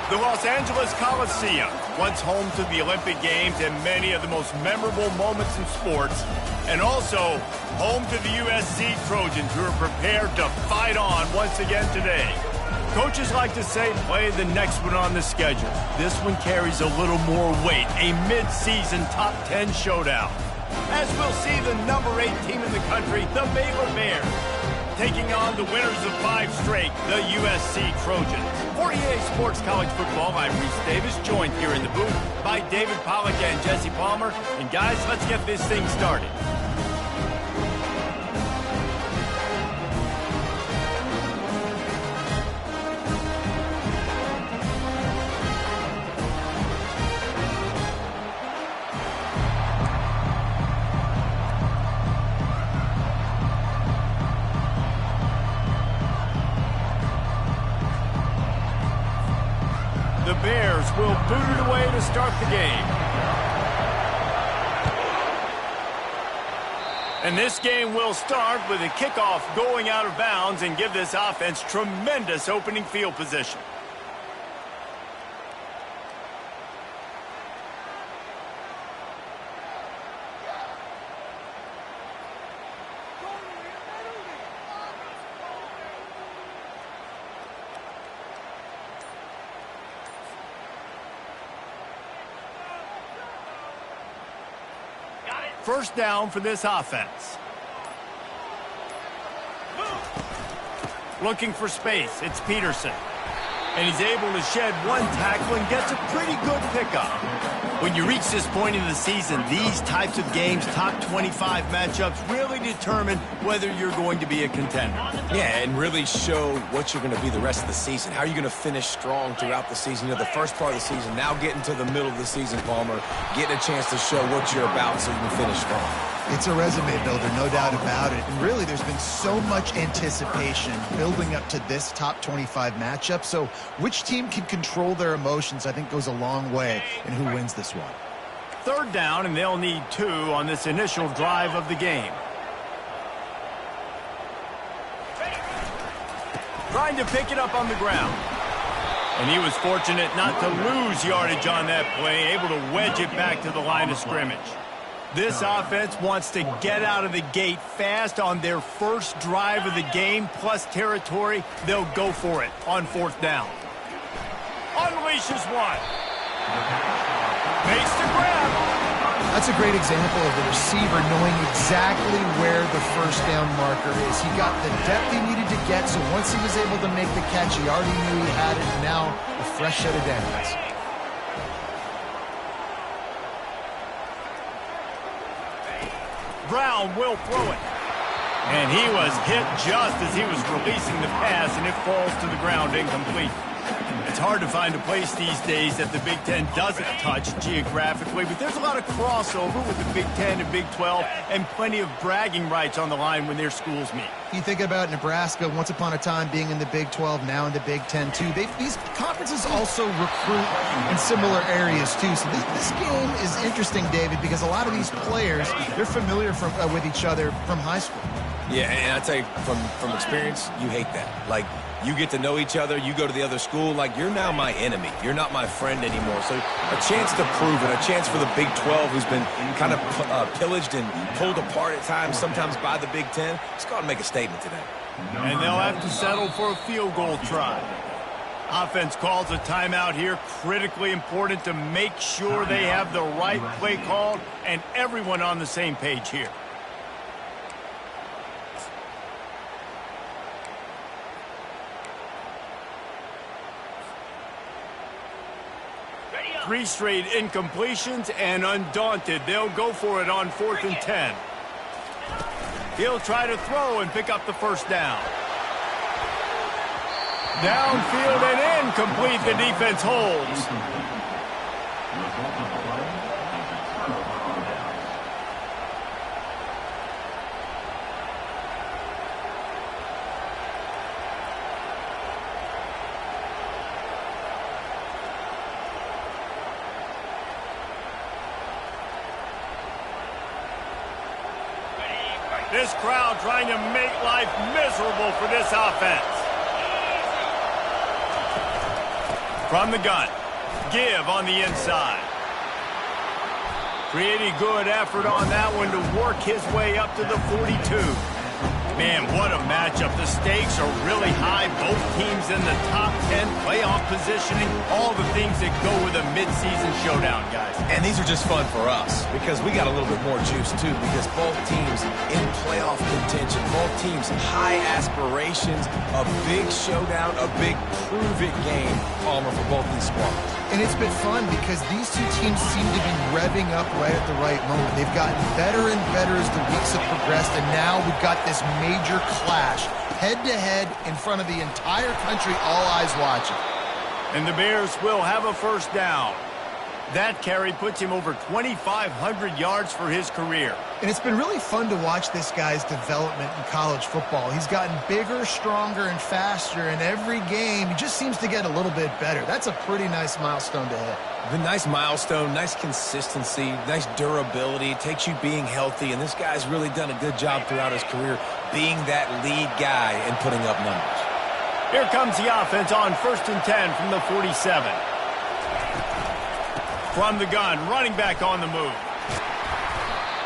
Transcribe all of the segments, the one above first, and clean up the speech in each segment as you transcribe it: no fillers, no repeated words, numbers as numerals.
The Los Angeles Coliseum, once home to the Olympic Games and many of the most memorable moments in sports, and also home to the USC Trojans, who are prepared to fight on once again today. Coaches like to say, play the next one on the schedule. This one carries a little more weight, a mid-season top 10 showdown. As we'll see the number 8 team in the country, the Baylor Bears, taking on the winners of 5 straight, the USC Trojans. For EA Sports College Football, I'm Reese Davis, joined here in the booth by David Pollack and Jesse Palmer. And guys, let's get this thing started. The Bears will boot it away to start the game. And this game will start with a kickoff going out of bounds and give this offense tremendous opening field position. First down for this offense. Looking for space, it's Peterson. And he's able to shed one tackle and gets a pretty good pickup. When you reach this point in the season, these types of games, top 25 matchups, really determine whether you're going to be a contender. Yeah, and really show what you're going to be the rest of the season. How are you going to finish strong throughout the season? You know, the first part of the season, now getting to the middle of the season, Palmer, getting a chance to show what you're about so you can finish strong. It's a resume builder, no doubt about it. And really, there's been so much anticipation building up to this top 25 matchup. So which team can control their emotions, I think, goes a long way in who wins this one. Third down, and they'll need 2 on this initial drive of the game. Trying to pick it up on the ground. And he was fortunate not to lose yardage on that play, able to wedge it back to the line of scrimmage. This offense wants to get out of the gate fast on their first drive of the game, plus territory. They'll go for it on 4th down. Unleashes one. Makes the grab. That's a great example of the receiver knowing exactly where the first down marker is. He got the depth he needed to get, so once he was able to make the catch, he already knew he had it. Now, a fresh set of downs. Brown will throw it. And he was hit just as he was releasing the pass, and it falls to the ground incomplete. It's hard to find a place these days that the Big Ten doesn't touch geographically, but there's a lot of crossover with the Big Ten and Big 12 and plenty of bragging rights on the line when their schools meet. You think about Nebraska once upon a time being in the Big 12, now in the Big 10 too. These conferences also recruit in similar areas too. So this game is interesting, David, because a lot of these players, they're familiar with each other from high school. Yeah, and I tell you, from experience, you hate that. Like, you get to know each other, you go to the other school, like, you're now my enemy. You're not my friend anymore. So a chance to prove it, a chance for the Big 12, who's been kind of pillaged and pulled apart at times, sometimes by the Big 10. Let's go out and make a statement today. And they'll have to settle for a field goal try. Offense calls a timeout here, critically important to make sure they have the right play called and everyone on the same page here. Three straight incompletions, and undaunted, they'll go for it on 4th and 10. He'll try to throw and pick up the first down. Downfield and incomplete. The defense holds. This crowd trying to make life miserable for this offense. From the gun, give on the inside. Pretty good effort on that one to work his way up to the 42. Man, what a matchup. The stakes are really high. Both teams in the top 10, playoff positioning, all the things that go with a midseason showdown, guys. And these are just fun for us because we got a little bit more juice, too, because both teams in playoff contention, both teams high aspirations, a big showdown, a big prove-it game, Palmer, for both these squads. And it's been fun because these two teams seem to be revving up right at the right moment. They've gotten better and better as the weeks have progressed, and now we've got this major clash, head-to-head in front of the entire country, all eyes watching. And the Bears will have a first down. That carry puts him over 2,500 yards for his career. And it's been really fun to watch this guy's development in college football. He's gotten bigger, stronger, and faster, and every game he just seems to get a little bit better. That's a pretty nice milestone to hit. The nice milestone, nice consistency, nice durability. It takes you being healthy, and this guy's really done a good job throughout his career being that lead guy and putting up numbers. Here comes the offense on 1st and 10 from the 47. From the gun, running back on the move.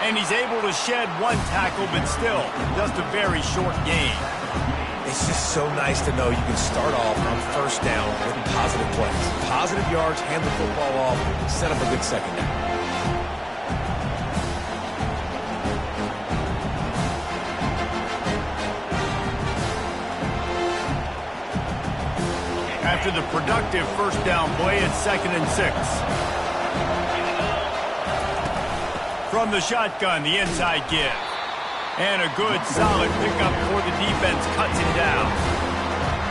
And he's able to shed one tackle, but still just a very short gain. It's just so nice to know you can start off on first down with positive plays. Positive yards, hand the football off, set up a good second down. After the productive first down play, it's 2nd and 6. From the shotgun, the inside give. And a good, solid pickup before the defense cuts him down.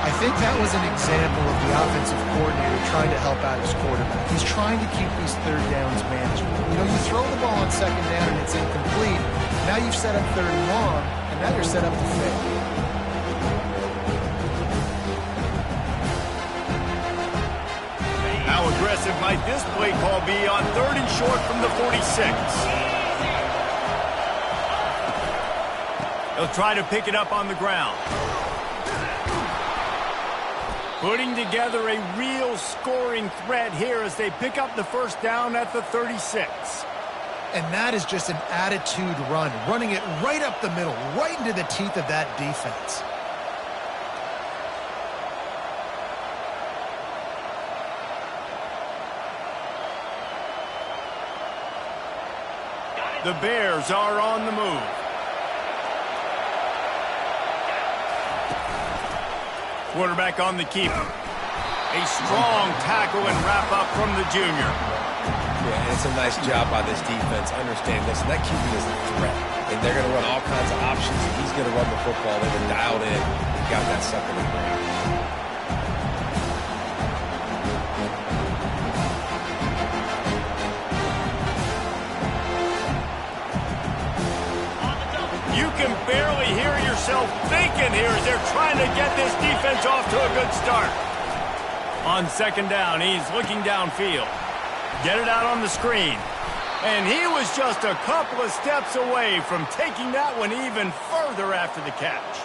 I think that was an example of the offensive coordinator trying to help out his quarterback. He's trying to keep these third downs manageable. You know, you throw the ball on 2nd down and it's incomplete. Now you've set up 3rd and long, and now you're set up to fail. How aggressive might this play call be on 3rd and short from the 46? He'll try to pick it up on the ground. Putting together a real scoring threat here as they pick up the first down at the 36. And that is just an attitude run, running it right up the middle, right into the teeth of that defense. The Bears are on the move. Quarterback on the keeper. A strong tackle and wrap up from the junior. Yeah, it's a nice job by this defense. Understand, listen, that QB is a threat. And they're going to run all kinds of options. He's going to run the football. They've been dialed in. He got that sucker in the ground. You can barely hear yourself thinking here as they're trying to get this defense off to a good start. On 2nd down, he's looking downfield. Get it out on the screen. And he was just a couple of steps away from taking that one even further after the catch.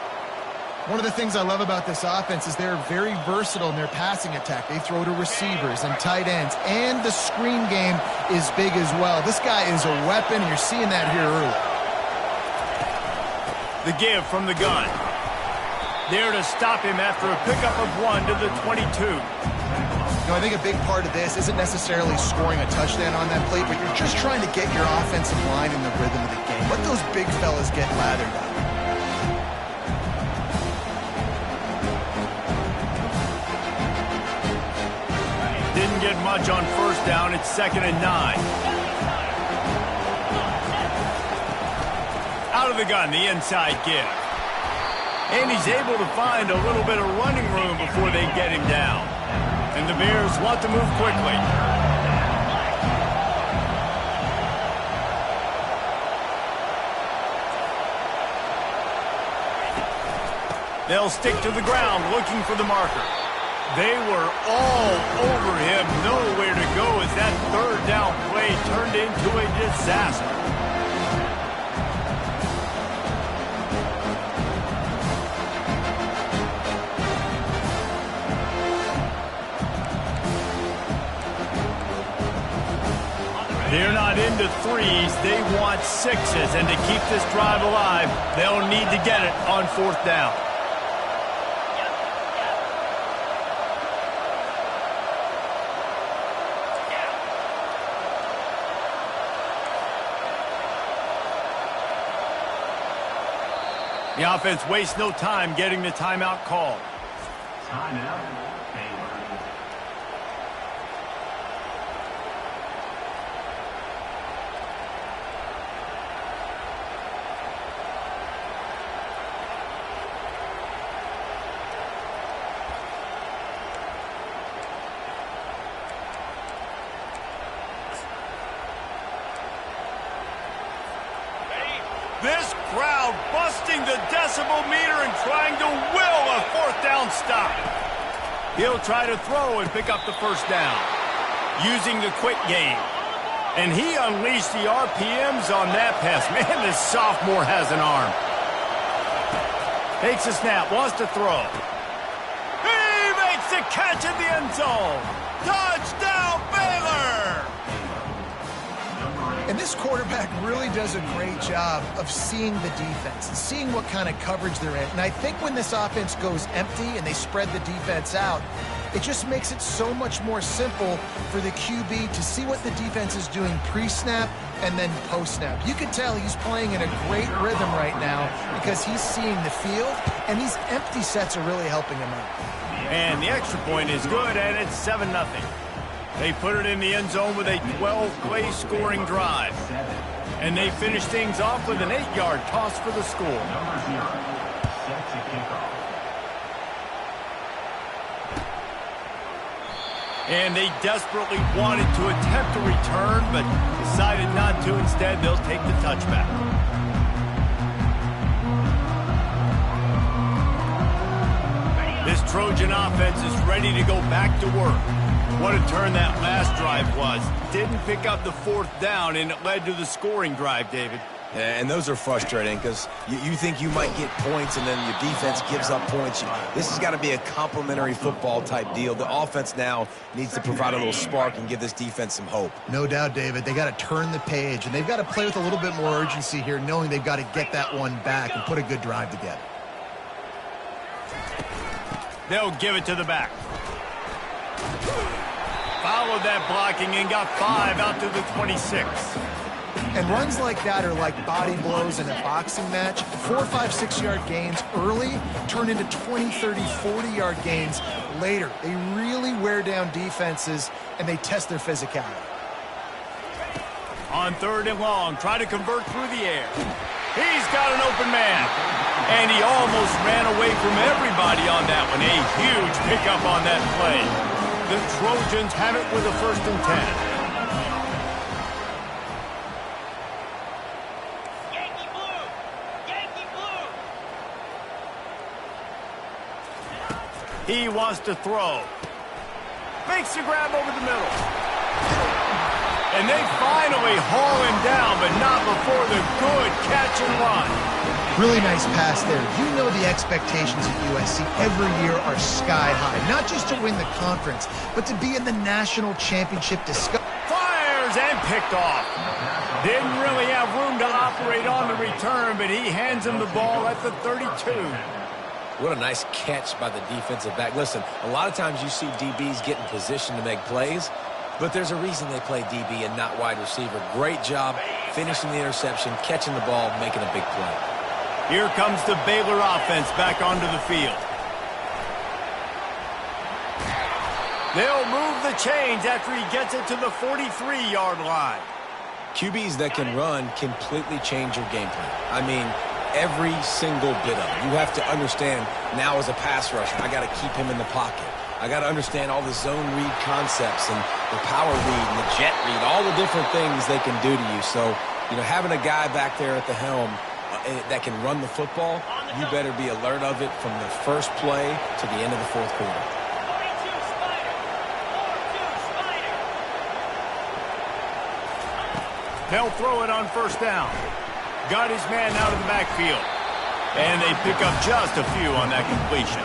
One of the things I love about this offense is they're very versatile in their passing attack. They throw to receivers and tight ends, and the screen game is big as well. This guy is a weapon, and you're seeing that here early. The give from the gun. There to stop him after a pickup of 1 to the 22. You know, I think a big part of this isn't necessarily scoring a touchdown on that play, but you're just trying to get your offensive line in the rhythm of the game. Let those big fellas get lathered up. Didn't get much on first down. It's 2nd and 9. Out of the gun, the inside give. And he's able to find a little bit of running room before they get him down. And the Bears want to move quickly. They'll stick to the ground looking for the marker. They were all over him, nowhere to go as that 3rd down play turned into a disaster. They're not into threes. They want sixes. And to keep this drive alive, they'll need to get it on fourth down. The offense wastes no time getting the timeout called. Timeout. This crowd busting the decibel meter and trying to will a fourth down stop. He'll try to throw and pick up the first down using the quick game. And he unleashed the RPMs on that pass. Man, this sophomore has an arm. Takes a snap, wants to throw. He makes the catch in the end zone. Touchdown, Baylor! And this quarterback really does a great job of seeing the defense and seeing what kind of coverage they're in. And I think when this offense goes empty and they spread the defense out, it just makes it so much more simple for the QB to see what the defense is doing pre-snap and then post-snap. You can tell he's playing in a great rhythm right now because he's seeing the field, and these empty sets are really helping him out. And the extra point is good, and it's 7-0. They put it in the end zone with a 12-play scoring drive. And they finish things off with an 8-yard toss for the score. Number 0, set to kick off. And they desperately wanted to attempt a return, but decided not to. Instead, they'll take the touchback. This Trojan offense is ready to go back to work. What a turn that last drive was. Didn't pick up the fourth down, and it led to the scoring drive, David. Yeah, and those are frustrating because you think you might get points and then your defense gives up points. This has got to be a complementary football type deal. The offense now needs to provide a little spark and give this defense some hope. No doubt, David. They got to turn the page, and they've got to play with a little bit more urgency here, knowing they've got to get that one back and put a good drive together. They'll give it to the back. Followed that blocking and got 5 out to the 26. And runs like that are like body blows in a boxing match. 4, 5, 6-yard gains early turn into 20, 30, 40-yard gains later. They really wear down defenses, and they test their physicality. On 3rd and long, try to convert through the air. He's got an open man. And he almost ran away from everybody on that one. A huge pickup on that play. The Trojans have it with a 1st and 10. Yankee blue! Yankee blue! He wants to throw. Makes the grab over the middle. And they finally haul him down, but not before the good catch and run. Really nice pass there. You know the expectations at USC every year are sky high. Not just to win the conference, but to be in the national championship discussion. Fires and picked off. Didn't really have room to operate on the return, but he hands him the ball at the 32. What a nice catch by the defensive back. Listen, a lot of times you see DBs get in position to make plays, but there's a reason they play DB and not wide receiver. Great job finishing the interception, catching the ball, making a big play. Here comes the Baylor offense back onto the field. They'll move the chains after he gets it to the 43-yard line. QBs that can run completely change your game plan. I mean, every single bit of it. You have to understand now as a pass rusher, I got to keep him in the pocket. I got to understand all the zone read concepts and the power read and the jet read, all the different things they can do to you. So, you know, having a guy back there at the helm that can run the football, you better be alert of it from the first play to the end of the 4th quarter. 42 Spider! 42 Spider! They'll throw it on 1st down. Got his man out of the backfield. And they pick up just a few on that completion.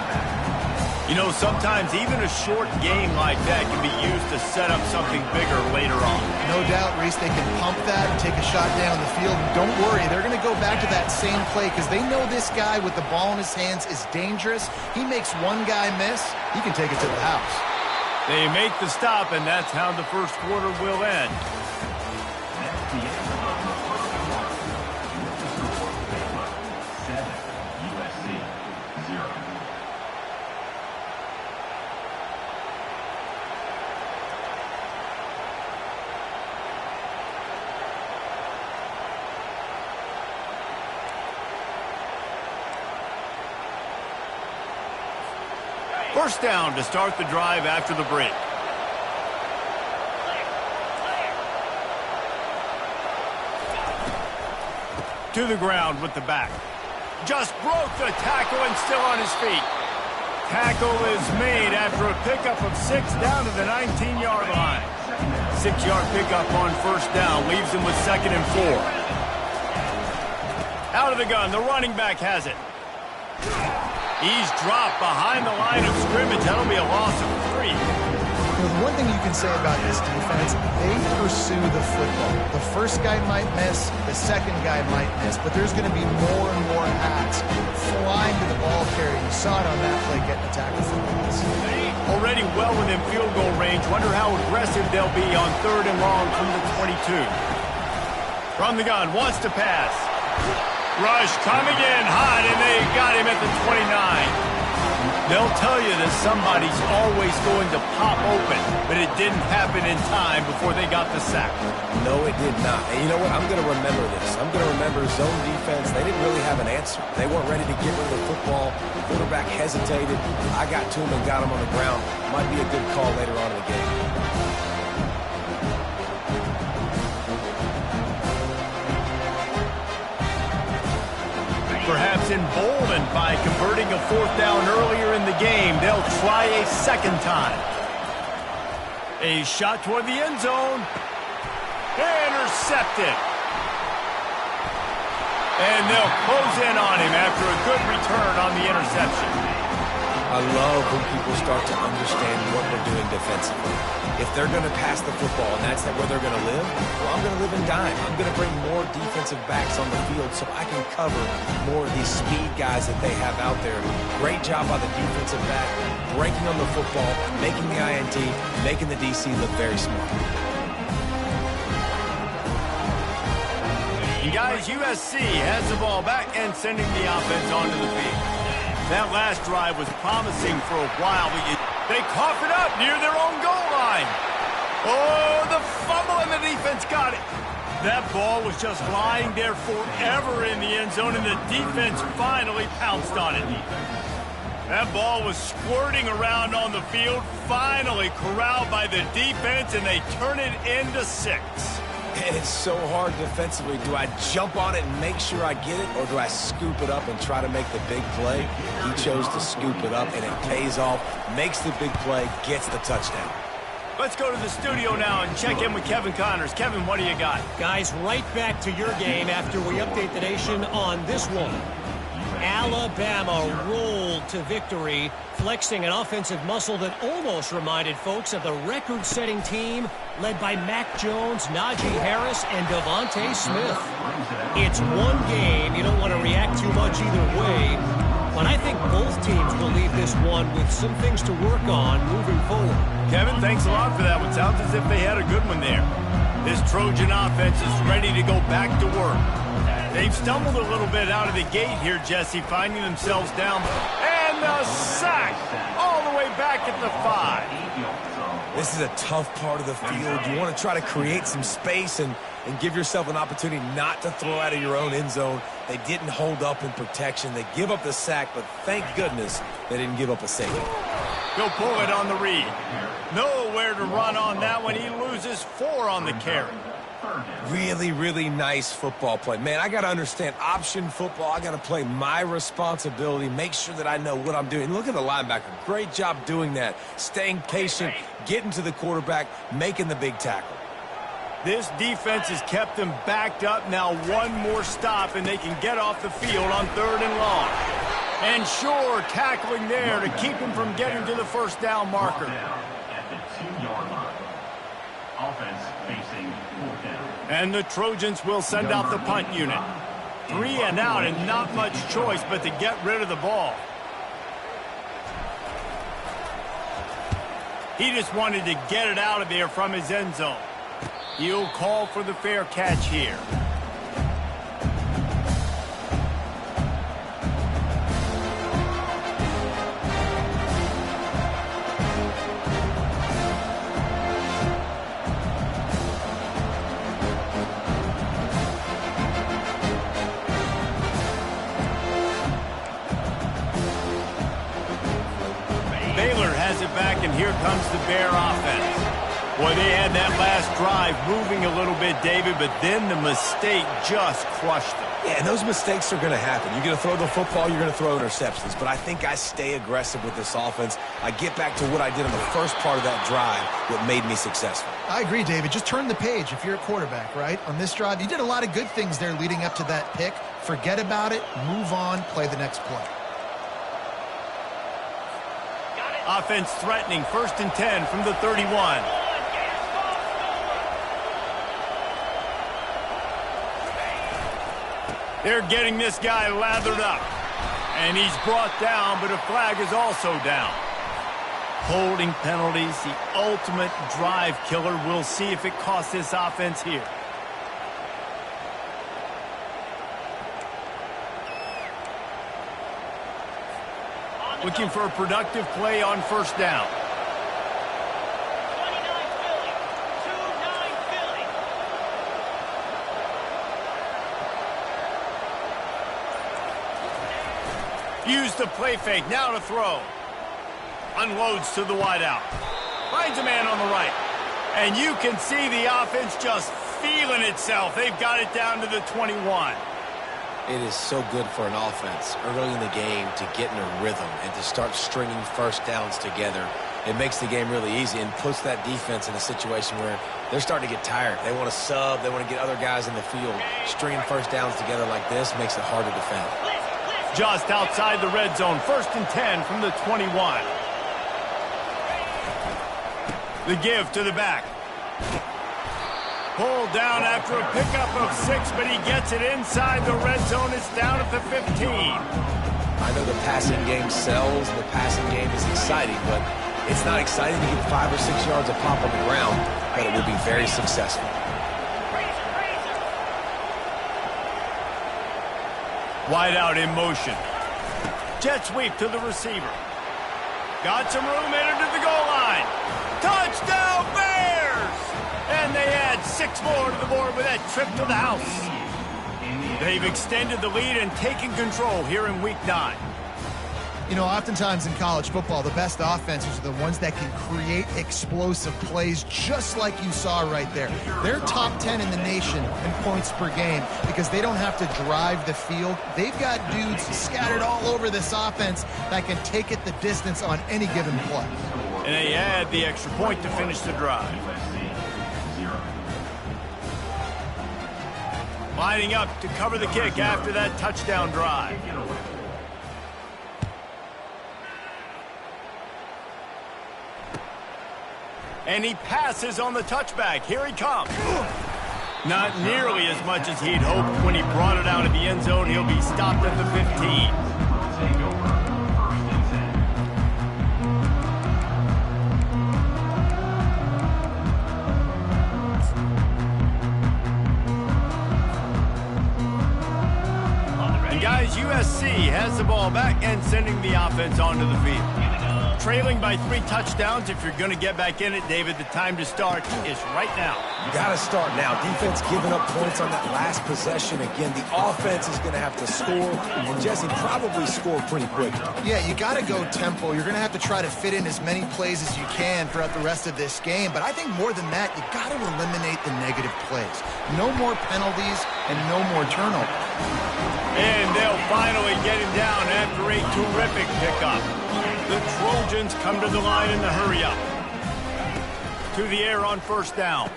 You know, sometimes even a short game like that can be used to set up something bigger later on. No doubt, Reese, they can pump that and take a shot down the field. And don't worry, they're going to go back to that same play because they know this guy with the ball in his hands is dangerous. He makes one guy miss, he can take it to the house. They make the stop, and that's how the first quarter will end. That's the end of the first quarter. Seven, USC, 0. First down to start the drive after the break. To the ground with the back. Just broke the tackle and still on his feet. Tackle is made after a pickup of 6 down to the 19-yard line. 6-yard pickup on first down leaves him with 2nd and 4. Out of the gun, the running back has it. He's dropped behind the line of scrimmage. That'll be a loss of 3. You know, the one thing you can say about this defense, they pursue the football. The first guy might miss, the second guy might miss, but there's going to be more and more hats flying to the ball carrier. You saw it on that play getting a tackle for loss. Already well within field goal range. Wonder how aggressive they'll be on 3rd and long from the 22. From the gun, wants to pass. Rush coming in hot, and they got him at the 29. They'll tell you that somebody's always going to pop open, but it didn't happen in time before they got the sack. No, it did not. And you know what? I'm going to remember this. I'm going to remember zone defense. They didn't really have an answer. They weren't ready to get rid of the football. The quarterback hesitated. I got to him and got him on the ground. Might be a good call later on in the game. Perhaps emboldened by converting a 4th down earlier in the game, they'll try a second time. A shot toward the end zone. Intercepted. And they'll close in on him after a good return on the interception. I love when people start to understand what we're doing defensively. If they're going to pass the football and that's where they're going to live, well, I'm going to live and dime. I'm going to bring more defensive backs on the field so I can cover more of these speed guys that they have out there. Great job by the defensive back, breaking on the football, making the INT, making the DC look very smart. And guys, USC has the ball back and sending the offense onto the field. That last drive was promising for a while, but they cough it up near their own goal line. Oh, the fumble, and the defense got it. That ball was just lying there forever in the end zone, and the defense finally pounced on it. That ball was squirting around on the field, finally corralled by the defense, and they turn it into 6. And it's so hard defensively. Do I jump on it and make sure I get it, or do I scoop it up and try to make the big play? He chose to scoop it up, and it pays off, makes the big play, gets the touchdown. Let's go to the studio now and check in with Kevin Connors. Kevin, what do you got? Guys, right back to your game after we update the nation on this one. Alabama rolled to victory, flexing an offensive muscle that almost reminded folks of the record-setting team led by Mac Jones, Najee Harris, and Devontae Smith. It's one game. You don't want to react too much either way, but I think both teams will leave this one with some things to work on moving forward. Kevin, thanks a lot for that one. Sounds as if they had a good one there. This Trojan offense is ready to go back to work. They've stumbled a little bit out of the gate here, Jesse, finding themselves down. And the sack all the way back at the 5. This is a tough part of the field. You want to try to create some space and give yourself an opportunity not to throw out of your own end zone. They didn't hold up in protection. They give up the sack, but thank goodness they didn't give up a safety. He'll pull it on the read. Nowhere to run on that one. He loses 4 on the carry. Really, really nice football play. Man, I got to understand option football. I got to play my responsibility, make sure that I know what I'm doing. Look at the linebacker. Great job doing that. Staying patient, getting to the quarterback, making the big tackle. This defense has kept them backed up. Now one more stop, and they can get off the field on 3rd and long. And sure, tackling there to keep him from getting to the first down marker. At the 2-yard line. Offense facing 4th down. And the Trojans will send out the punt unit. 3 and out, and not much choice but to get rid of the ball. He just wanted to get it out of there from his end zone. He'll call for the fair catch here. Baylor has it back, and here comes the Bear offense. Boy, they had that last drive moving a little bit, David, but then the mistake just crushed them. Yeah, and those mistakes are going to happen. You're going to throw the football, you're going to throw interceptions. But I think I stay aggressive with this offense. I get back to what I did in the first part of that drive, what made me successful. I agree, David. Just turn the page if you're a quarterback, right? On this drive, you did a lot of good things there leading up to that pick. Forget about it, move on, play the next play. Offense threatening, 1st and 10 from the 31. They're getting this guy lathered up. And he's brought down, but a flag is also down. Holding penalties, the ultimate drive killer. We'll see if it costs this offense here. Looking for a productive play on 1st down. 29 Philly. 2-9 Philly. Use the play fake, now to throw. Unloads to the wideout. Finds a man on the right. And you can see the offense just feeling itself. They've got it down to the 21. It is so good for an offense early in the game to get in a rhythm and to start stringing first downs together. It makes the game really easy and puts that defense in a situation where they're starting to get tired. They want to sub. They want to get other guys in the field. Stringing first downs together like this makes it hard to defend. Just outside the red zone, 1st and 10 from the 21. The give to the back. Pulled down after a pickup of 6, but he gets it inside the red zone. It's down at the 15. I know the passing game sells. The passing game is exciting, but it's not exciting to get 5 or 6 yards of pop on the ground, but it will be very successful. Wide out in motion. Jet sweep to the receiver. Got some room, entered to the goal line. Touchdown, Bears! And they add 6 more to the board with that trip to the house. They've extended the lead and taken control here in Week 9. You know, oftentimes in college football, the best offenses are the ones that can create explosive plays just like you saw right there. They're top 10 in the nation in points per game because they don't have to drive the field. They've got dudes scattered all over this offense that can take it the distance on any given play. And they add the extra point to finish the drive. Lining up to cover the kick after that touchdown drive. And he passes on the touchback. Here he comes. Not nearly as much as he'd hoped when he brought it out of the end zone. He'll be stopped at the 15. And guys, USC has the ball back and sending the offense onto the field. Trailing by 3 touchdowns. If you're going to get back in it, David, the time to start is right now. You got to start now. Defense giving up points on that last possession. Again, the offense is going to have to score. And Jesse, probably score pretty quick. Yeah, you got to go tempo. You're going to have to try to fit in as many plays as you can throughout the rest of this game. But I think more than that, you got to eliminate the negative plays. No more penalties and no more turnovers. And they'll finally get him down after a terrific pickup. The Trojans come to the line in the hurry-up. To the air on 1st down.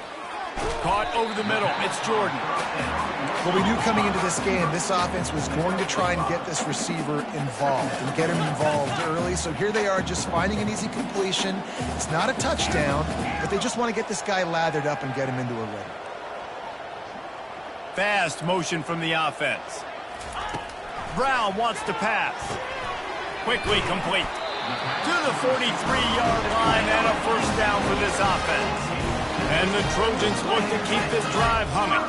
Caught over the middle. It's Jordan. Well, we knew coming into this game, this offense was going to try and get this receiver involved and get him involved early. So here they are just finding an easy completion. It's not a touchdown, but they just want to get this guy lathered up and get him into a rhythm. Fast motion from the offense. Brown wants to pass. Quickly complete. To the 43-yard line and a first down for this offense. And the Trojans look to keep this drive humming.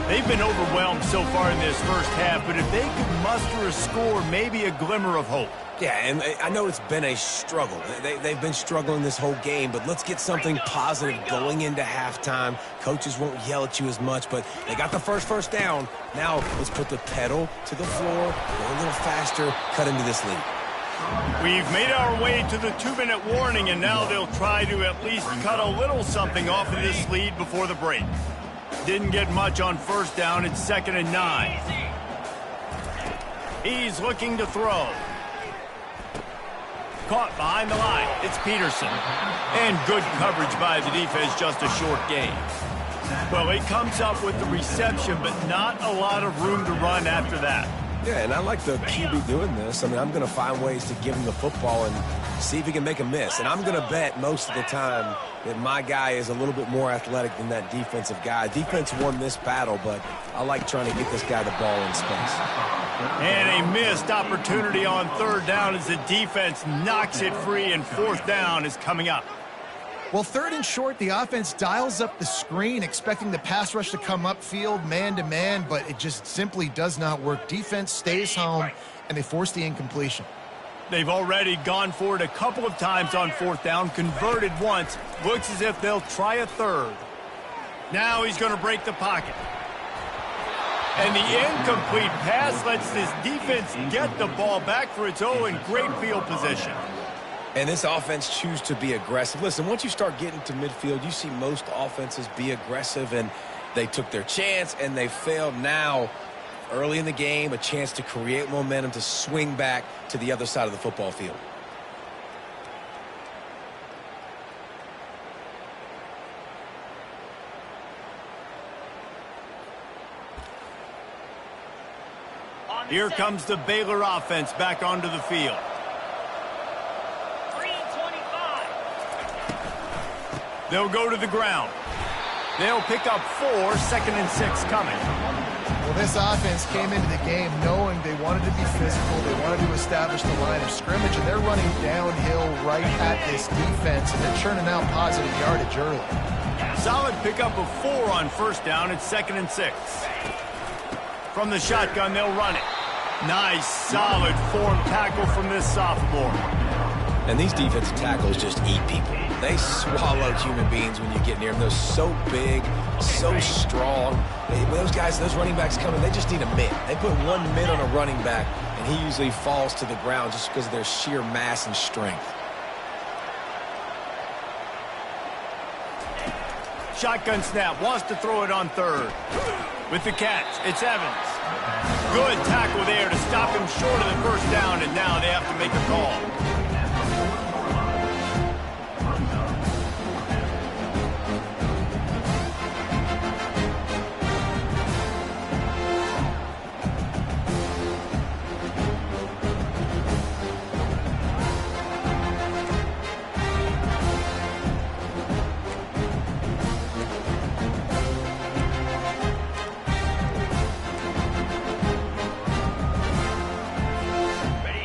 They've been overwhelmed so far in this first half, but if they could muster a score, maybe a glimmer of hope. Yeah, and I know it's been a struggle. They've been struggling this whole game, but let's get something positive going into halftime. Coaches won't yell at you as much, but they got the first down. Now let's put the pedal to the floor, go a little faster, cut into this lead. We've made our way to the 2-minute warning, and now they'll try to at least cut a little something off of this lead before the break. Didn't get much on first down. It's 2nd and 9. He's looking to throw. Caught behind the line. It's Peterson. And good coverage by the defense, just a short gain. Well, he comes up with the reception, but not a lot of room to run after that. Yeah, and I like the QB doing this. I mean, I'm going to find ways to give him the football and see if he can make a miss. And I'm going to bet most of the time that my guy is a little bit more athletic than that defensive guy. Defense won this battle, but I like trying to get this guy the ball in space. And a missed opportunity on 3rd down as the defense knocks it free, and 4th down is coming up. Well, 3rd and short, the offense dials up the screen, expecting the pass rush to come upfield man-to-man, but it just simply does not work. Defense stays home, and they force the incompletion. They've already gone for it a couple of times on 4th down, converted once. Looks as if they'll try a 3rd. Now he's going to break the pocket. And the incomplete pass lets this defense get the ball back for its own in great field position. And this offense choose to be aggressive. Listen, once you start getting to midfield, you see most offenses be aggressive, and they took their chance, and they failed. Now, early in the game, a chance to create momentum, to swing back to the other side of the football field. Here comes the Baylor offense back onto the field. They'll go to the ground. They'll pick up 4, 2nd and 6 coming. Well, this offense came into the game knowing they wanted to be physical, they wanted to establish the line of scrimmage, and they're running downhill right at this defense, and they're churning out positive yardage early. Solid pickup of 4 on 1st down. It's 2nd and 6. From the shotgun, they'll run it. Nice, solid form tackle from this sophomore. And these defensive tackles just eat people. They swallow human beings when you get near them. They're so big, so strong. Those guys, those running backs coming, they just need a mid. They put 1 mid on a running back, and he usually falls to the ground just because of their sheer mass and strength. Shotgun snap, wants to throw it on 3rd. With the catch, it's Evans. Good tackle there to stop him short of the 1st down, and now they have to make a call.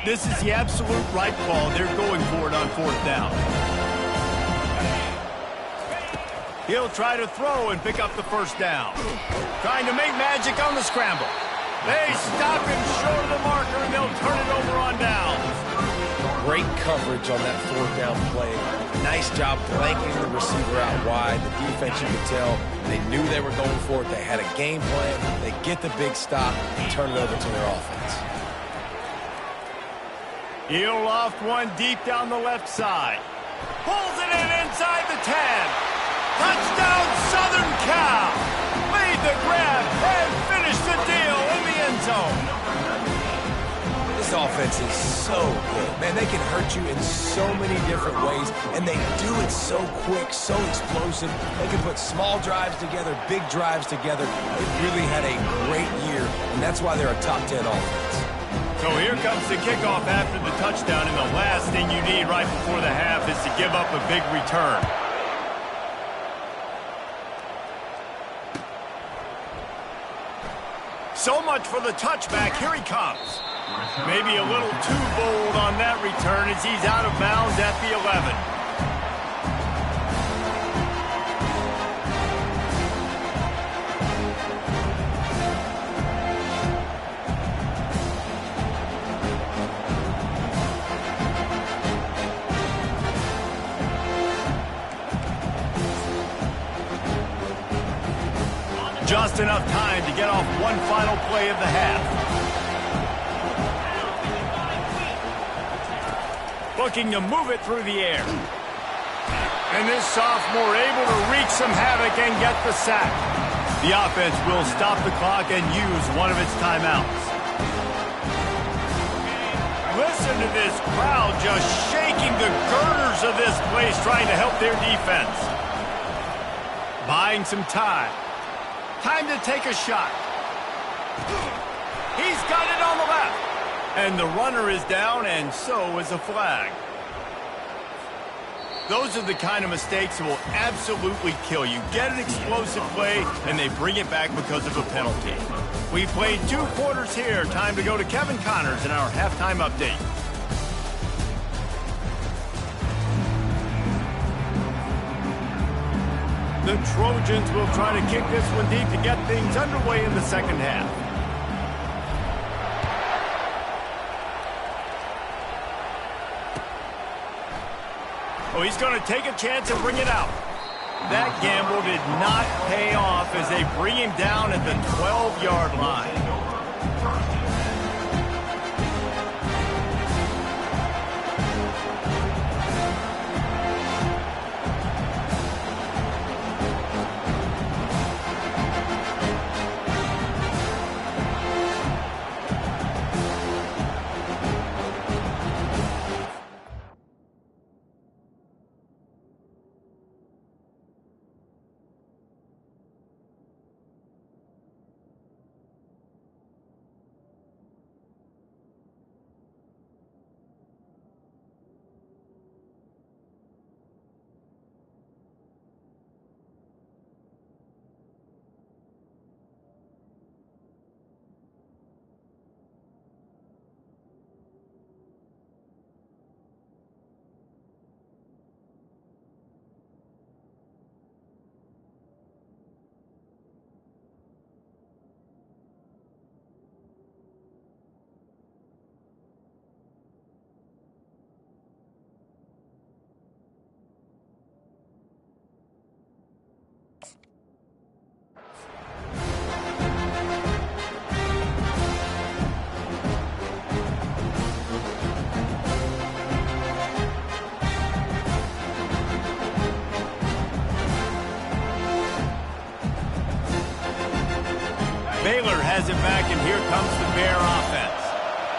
This is the absolute right call. They're going for it on 4th down. He'll try to throw and pick up the 1st down. Trying to make magic on the scramble. They stop him short of the marker, and they'll turn it over on downs. Great coverage on that 4th down play. Nice job blanketing the receiver out wide. The defense, you could tell, they knew they were going for it. They had a game plan. They get the big stop and turn it over to their offense. He'll loft one deep down the left side. Pulls it in inside the 10. Touchdown, Southern Cal. Made the grab and finished the deal in the end zone. This offense is so good. Man, they can hurt you in so many different ways, and they do it so quick, so explosive. They can put small drives together, big drives together. They've really had a great year, and that's why they're a top 10 offense. So here comes the kickoff after the touchdown, and the last thing you need right before the half is to give up a big return. So much for the touchback. Here he comes. Maybe a little too bold on that return as he's out of bounds at the 11. Just enough time to get off one final play of the half. Looking to move it through the air. And this sophomore able to wreak some havoc and get the sack. The offense will stop the clock and use one of its timeouts. Listen to this crowd just shaking the girders of this place trying to help their defense. Buying some time. Time to take a shot. He's got it on the left. And the runner is down, and so is a flag. Those are the kind of mistakes that will absolutely kill you. Get an explosive play, and they bring it back because of a penalty. We played 2 quarters here. Time to go to Kevin Connors in our halftime update. The Trojans will try to kick this one deep to get things underway in the second half. Oh, he's going to take a chance and bring it out. That gamble did not pay off as they bring him down at the 12-yard line. Baylor has it back, and here comes the Bear offense.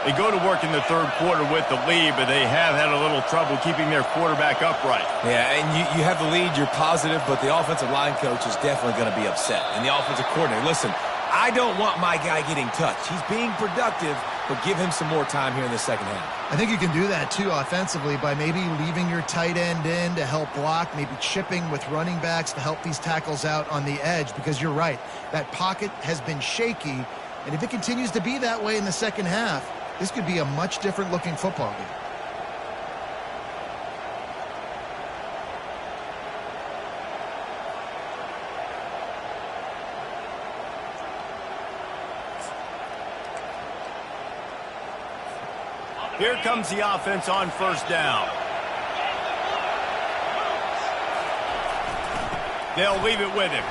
They go to work in the third quarter with the lead, but they have had a little trouble keeping their quarterback upright. Yeah, and you have the lead, you're positive, but the offensive line coach is definitely going to be upset. And the offensive coordinator, listen, I don't want my guy getting touched. He's being productive, but give him some more time here in the second half. I think you can do that, too, offensively, by maybe leaving your tight end in to help block, maybe chipping with running backs to help these tackles out on the edge, because you're right. That pocket has been shaky, and if it continues to be that way in the second half, this could be a much different-looking football game. Here comes the offense on first down. They'll leave it with him.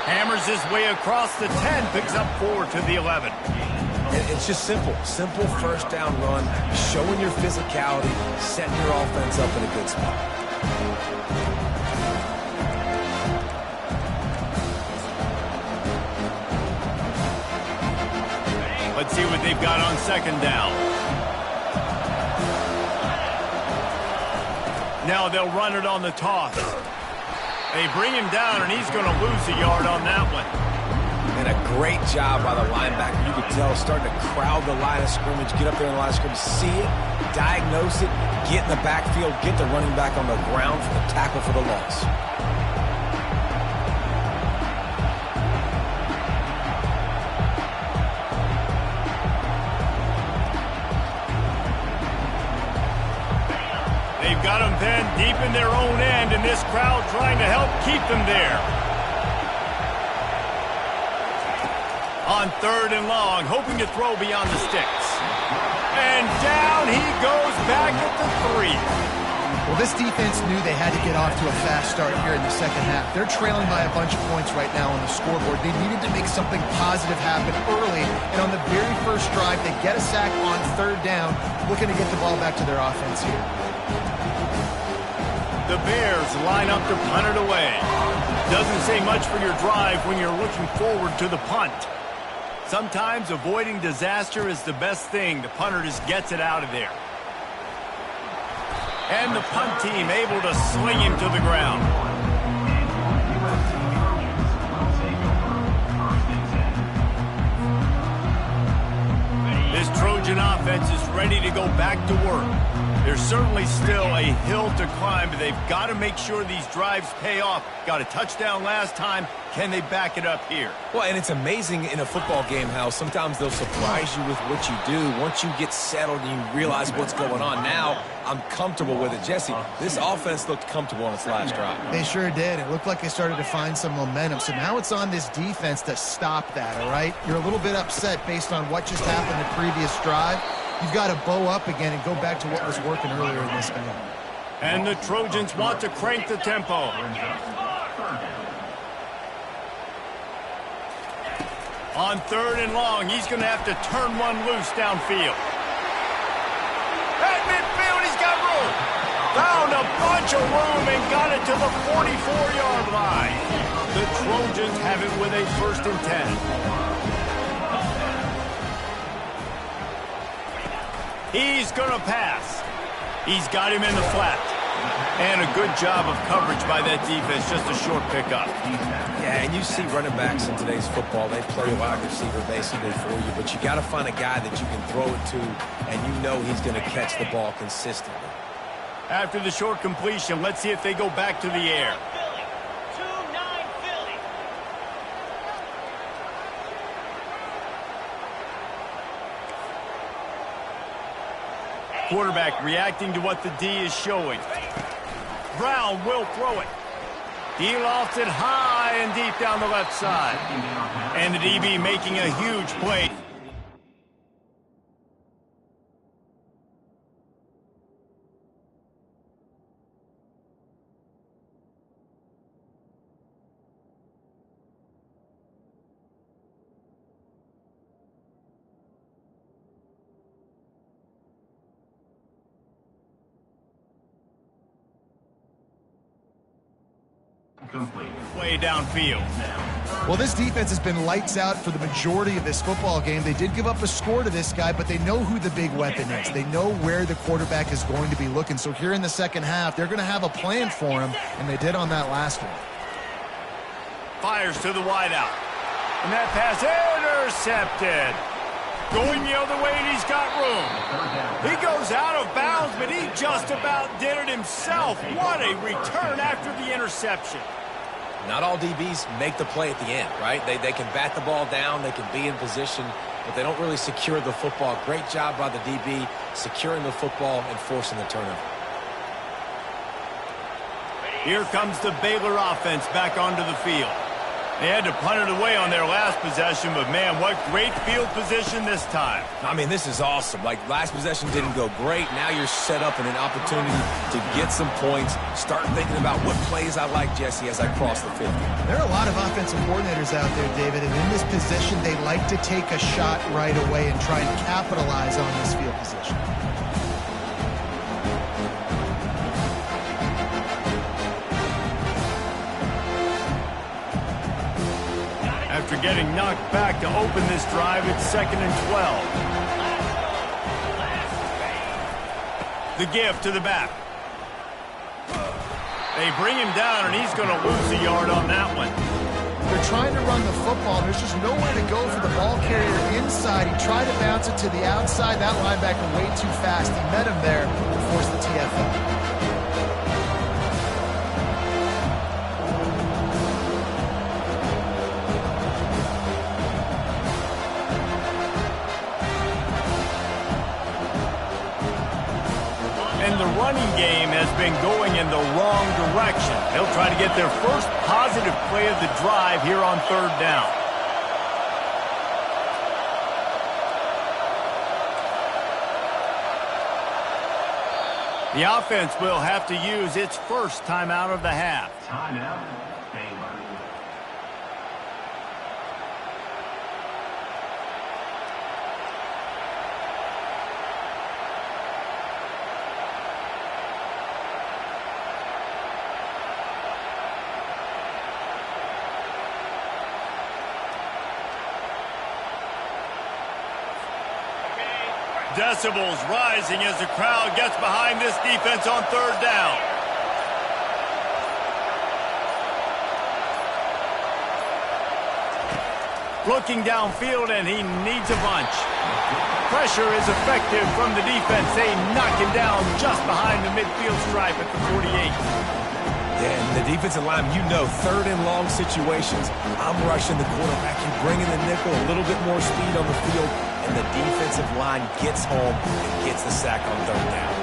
Hammers his way across the 10, picks up 4 to the 11. It's just simple. Simple first down run, showing your physicality, setting your offense up in a good spot. Let's see what they've got on second down. Now they'll run it on the toss. They bring him down, and he's going to lose a yard on that one. And a great job by the linebacker. You could tell, starting to crowd the line of scrimmage, get up there in the line of scrimmage, see it, diagnose it, get in the backfield, get the running back on the ground for the tackle for the loss. They've got them pinned deep in their own end, and this crowd trying to help keep them there. On 3rd and long, hoping to throw beyond the sticks. And down he goes back at the 3. Well, this defense knew they had to get off to a fast start here in the second half. They're trailing by a bunch of points right now on the scoreboard. They needed to make something positive happen early, and on the very first drive, they get a sack on 3rd down, looking to get the ball back to their offense here. The Bears line up to punt it away. Doesn't say much for your drive when you're looking forward to the punt. Sometimes avoiding disaster is the best thing. The punter just gets it out of there. And the punt team able to sling him to the ground. This Trojan offense is ready to go back to work. There's certainly still a hill to climb, but they've got to make sure these drives pay off. Got a touchdown last time. Can they back it up here? Well, and it's amazing in a football game how sometimes they'll surprise you with what you do. Once you get settled and you realize what's going on, now I'm comfortable with it. Jesse, this offense looked comfortable on its last drive. They sure did. It looked like they started to find some momentum. So now it's on this defense to stop that, all right? You're a little bit upset based on what just happened the previous drive. You've got to bow up again and go back to what was working earlier in this game. And the Trojans want to crank the tempo. On 3rd and long, he's going to have to turn one loose downfield. At midfield, he's got room. Found a bunch of room and got it to the 44-yard line. The Trojans have it with a 1st and 10. He's going to pass. He's got him in the flat. And a good job of coverage by that defense, just a short pickup. Yeah, and you see running backs in today's football, they play a wide receiver basically for you, but you got to find a guy that you can throw it to, and you know he's going to catch the ball consistently. After the short completion, let's see if they go back to the air. Quarterback reacting to what the D is showing. Brown will throw it. He lofts it high and deep down the left side. And the DB making a huge play. Complete. Way downfield. Well, this defense has been lights out for the majority of this football game. They did give up a score to this guy, but they know who the big weapon is. They know where the quarterback is going to be looking. So here in the second half, they're going to have a plan for him, and they did on that last one. Fires to the wideout. And that pass intercepted. Going the other way, and he's got room. He goes out of bounds, but he just about did it himself. What a return after the interception. Not all DBs make the play at the end, right? They can bat the ball down, they can be in position, but they don't really secure the football. Great job by the DB securing the football and forcing the turnover. Here comes the Baylor offense back onto the field. They had to punt it away on their last possession, but man, what great field position this time. I mean, this is awesome. Like, last possession didn't go great. Now you're set up in an opportunity to get some points. Start thinking about what plays I like, Jesse, as I cross the field. There are a lot of offensive coordinators out there, David, and in this position, they like to take a shot right away and try and capitalize on this field position. After getting knocked back to open this drive, it's 2nd and 12. The give to the back. They bring him down, and he's going to lose a yard on that one. They're trying to run the football. There's just nowhere to go for the ball carrier inside. He tried to bounce it to the outside. That linebacker way too fast. He met him there and forced the TFL. And the running game has been going in the wrong direction. They'll try to get their first positive play of the drive here on third down. The offense will have to use its first timeout of the half. Timeout, Baylor. Decibels rising as the crowd gets behind this defense on third down. Looking downfield, and he needs a bunch. Pressure is effective from the defense. They knock him down just behind the midfield stripe at the 48. Yeah, and the defensive line, you know, third and long situations, I'm rushing the quarterback. You bring in the nickel, a little bit more speed on the field, and the defensive line gets home and gets the sack on third down.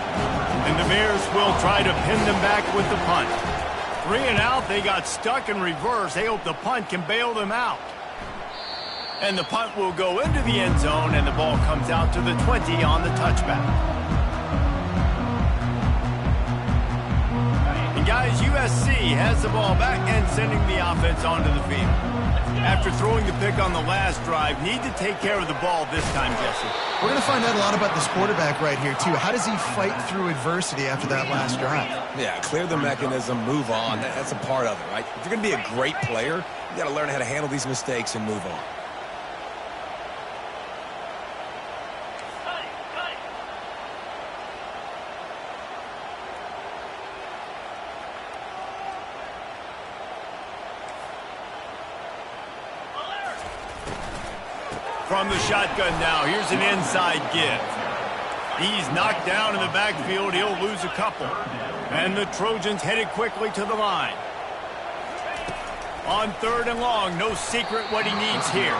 And the Bears will try to pin them back with the punt. 3 and out, they got stuck in reverse. They hope the punt can bail them out. And the punt will go into the end zone, and the ball comes out to the 20 on the touchback. And guys, USC has the ball back and sending the offense onto the field. After throwing the pick on the last drive, need to take care of the ball this time, Jesse. We're going to find out a lot about this quarterback right here, too. How does he fight through adversity after that last drive? Yeah, clear the mechanism, move on. That's a part of it, right? If you're going to be a great player, you got to learn how to handle these mistakes and move on. From the shotgun now, here's an inside give. He's knocked down in the backfield. He'll lose a couple. And the Trojans headed quickly to the line. On third and long, no secret what he needs here.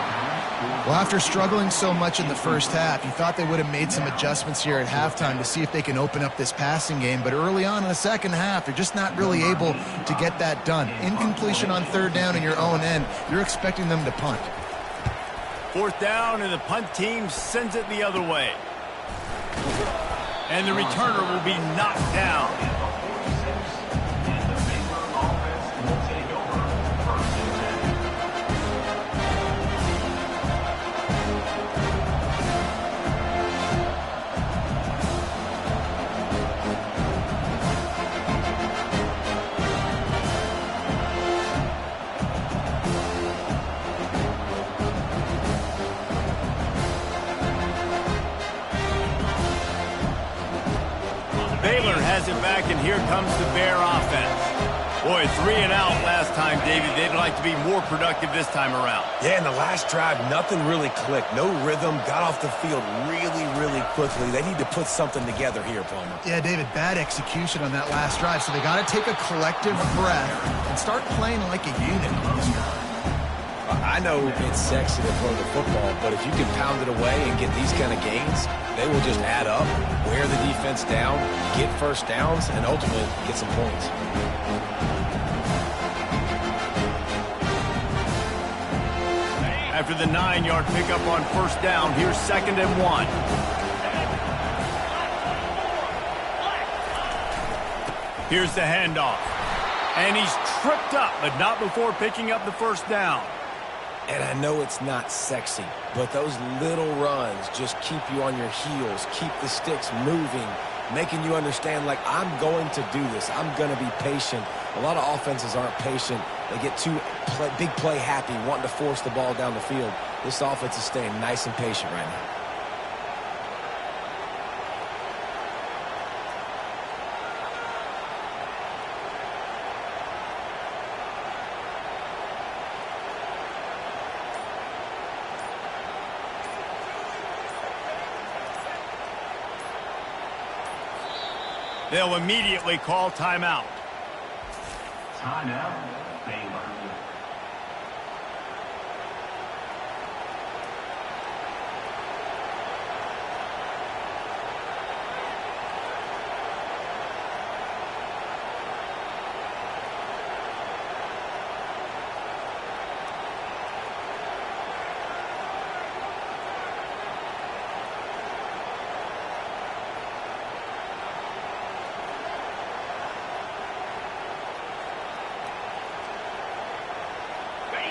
Well, after struggling so much in the first half, you thought they would have made some adjustments here at halftime to see if they can open up this passing game. But early on in the second half, they're just not really able to get that done. Incompletion on third down in your own end, you're expecting them to punt. Fourth down, and the punt team sends it the other way. And the returner will be knocked down. Baylor has it back, and here comes the Bear offense. Boy, 3 and out last time, David. They'd like to be more productive this time around. Yeah, in the last drive, nothing really clicked. No rhythm, got off the field really, really quickly. They need to put something together here, Palmer. Yeah, David, bad execution on that last drive, so they got to take a collective breath and start playing like a unit on this drive. I know it's sexy to throw the football, but if you can pound it away and get these kind of gains, they will just add up, wear the defense down, get first downs, and ultimately get some points. After the 9-yard pickup on first down, here's 2nd and 1. Here's the handoff. And he's tripped up, but not before picking up the first down. And I know it's not sexy, but those little runs just keep you on your heels, keep the sticks moving, making you understand, like, I'm going to do this. I'm going to be patient. A lot of offenses aren't patient. They get too big play happy, wanting to force the ball down the field. This offense is staying nice and patient right now. They'll immediately call timeout. Timeout, Baylor.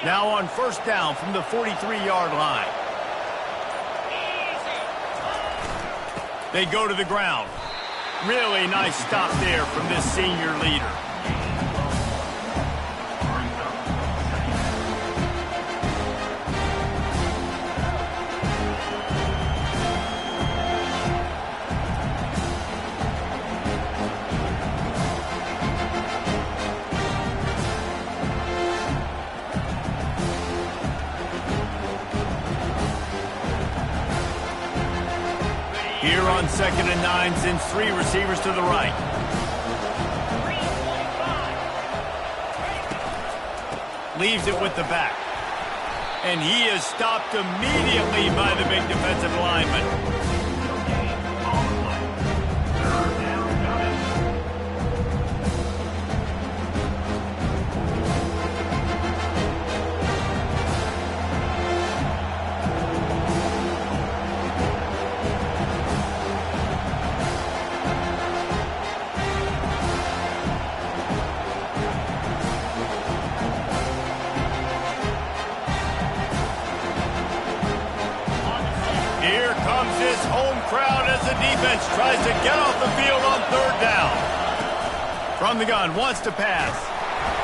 Now on first down from the 43-yard line. They go to the ground. Really nice stop there from this senior leader. Here on 2nd and 9, sends 3 receivers to the right. Leaves it with the back. And he is stopped immediately by the big defensive lineman. His home crowd as the defense tries to get off the field on 3rd down. From the gun, wants to pass.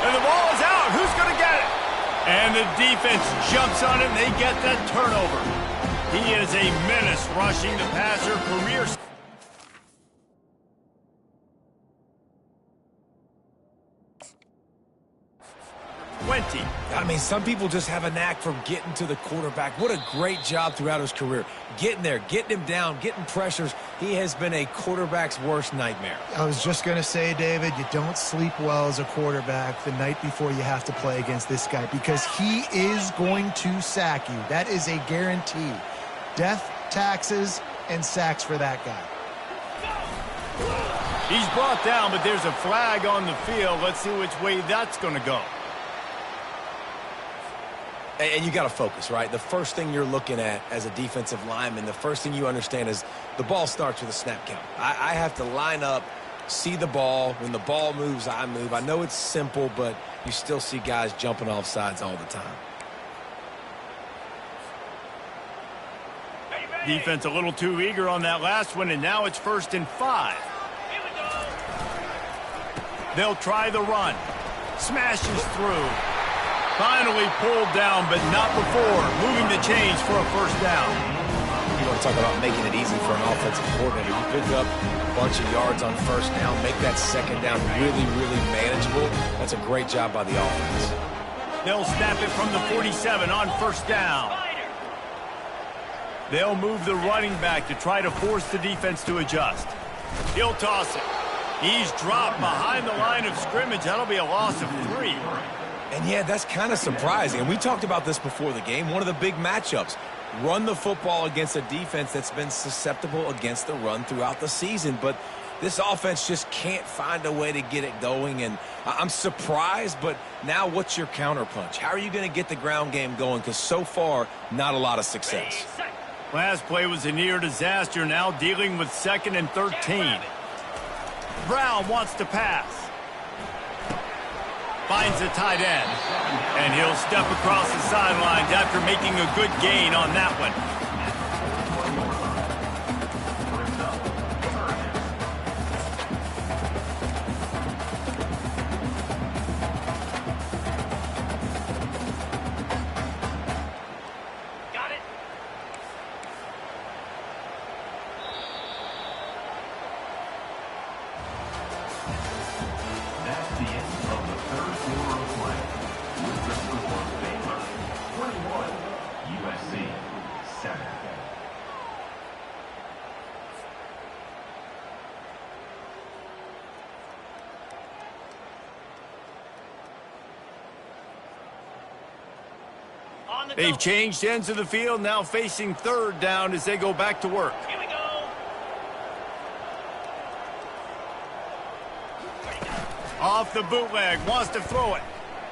And the ball is out. Who's going to get it? And the defense jumps on it, and they get that turnover. He is a menace rushing the passer. Career 20. I mean, some people just have a knack for getting to the quarterback. What a great job throughout his career. Getting there, getting him down, getting pressures. He has been a quarterback's worst nightmare. I was just going to say, David, you don't sleep well as a quarterback the night before you have to play against this guy because he is going to sack you. That is a guarantee. Death, taxes, and sacks for that guy. He's brought down, but there's a flag on the field. Let's see which way that's going to go. And you got to focus, right? The first thing you're looking at as a defensive lineman, the first thing you understand is the ball starts with a snap count. I have to line up, see the ball. When the ball moves, I move. I know it's simple, but you still see guys jumping off sides all the time. Defense a little too eager on that last one, and now it's 1st and 5. They'll try the run. Smashes through. Finally pulled down, but not before moving the chains for a 1st down. You want to talk about making it easy for an offensive coordinator. You pick up a bunch of yards on 1st down, make that 2nd down really, really manageable. That's a great job by the offense. They'll snap it from the 47 on 1st down. They'll move the running back to try to force the defense to adjust. He'll toss it. He's dropped behind the line of scrimmage. That'll be a loss of 3. And yeah, that's kind of surprising. And we talked about this before the game. One of the big matchups. Run the football against a defense that's been susceptible against the run throughout the season. But this offense just can't find a way to get it going. And I'm surprised, but now what's your counterpunch? How are you going to get the ground game going? Because so far, not a lot of success. Last play was a near disaster. Now dealing with 2nd and 13. Brown wants to pass. Finds the tight end. And he'll step across the sidelines after making a good gain on that one. Got it. That's the end of the 3rd quarter of play. With the score, Baylor 21, USC 7. On the They've double. changed ends of the field, now facing third down as they go back to work. Here we go. Off the bootleg, wants to throw it.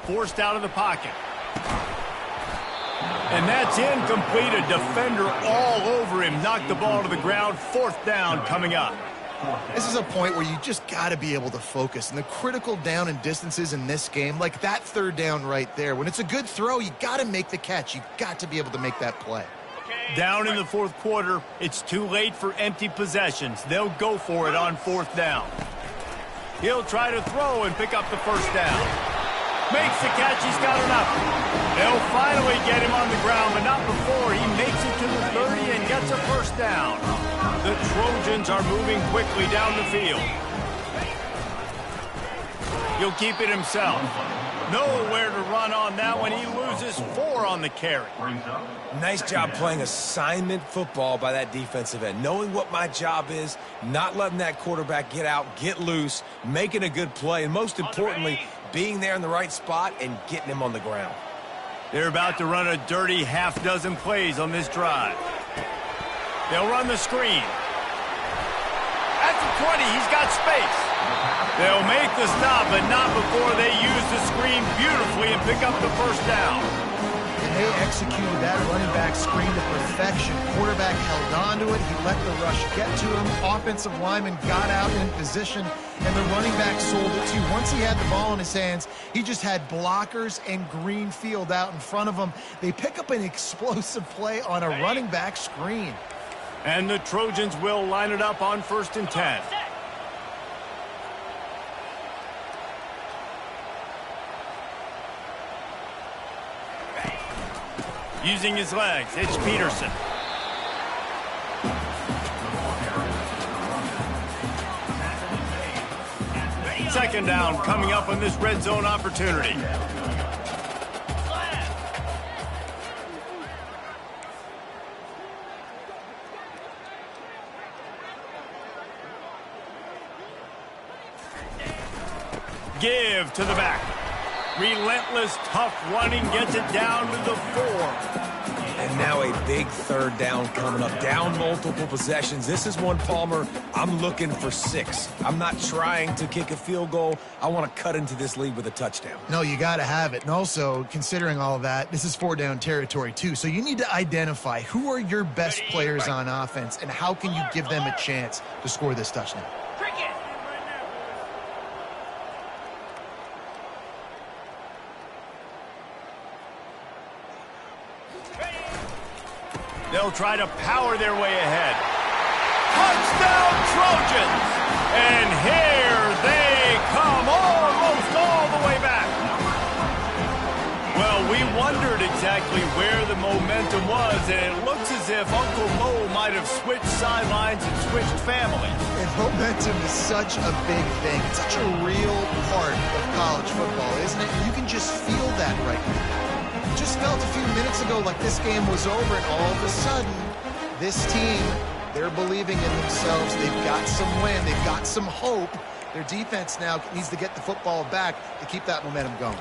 Forced out of the pocket. And that's incomplete. A defender all over him. Knocked the ball to the ground. Fourth down coming up. This is a point where you just got to be able to focus. And the critical down and distances in this game, like that third down right there, when it's a good throw, you got to make the catch. You got to be able to make that play. Down in the fourth quarter, it's too late for empty possessions. They'll go for it on fourth down. He'll try to throw and pick up the first down. Makes the catch. He's got enough. They'll finally get him on the ground, but not before he makes it to the 30 and gets a first down. The Trojans are moving quickly down the field. He'll keep it himself. Nowhere to run on that one. He loses 4 on the carry. Nice job playing assignment football by that defensive end. Knowing what my job is, not letting that quarterback get out, get loose, making a good play, and most importantly, being there in the right spot and getting him on the ground. They're about to run a dirty half-dozen plays on this drive. They'll run the screen. At the 20, he's got space. They'll make the stop, but not before they use the screen beautifully and pick up the first down. And they executed that running back screen to perfection. Quarterback held on to it. He let the rush get to him. Offensive lineman got out in position, and the running back sold it too. Once he had the ball in his hands, he just had blockers and green field out in front of him. They pick up an explosive play on a running back screen. And the Trojans will line it up on 1st and 10. Using his legs, it's Peterson. Second down coming up on this red zone opportunity. Give to the back. Relentless, tough running, gets it down to the 4. And now a big third down coming up. Down multiple possessions. This is one, Palmer, I'm looking for 6. I'm not trying to kick a field goal. I want to cut into this lead with a touchdown. No, you got to have it. And also, considering all of that, this is 4-down territory too. So you need to identify who are your best players on offense and how can you give them a chance to score this touchdown. They'll try to power their way ahead. Touchdown Trojans! And here they come, almost all the way back. Well, we wondered exactly where the momentum was, and it looks as if Uncle Mo might have switched sidelines and switched families. And momentum is such a big thing. It's such a real part of college football, isn't it? You can just feel that right now. Just felt a few minutes ago like this game was over, and all of a sudden, this team, they're believing in themselves. They've got some wind. They've got some hope. Their defense now needs to get the football back to keep that momentum going.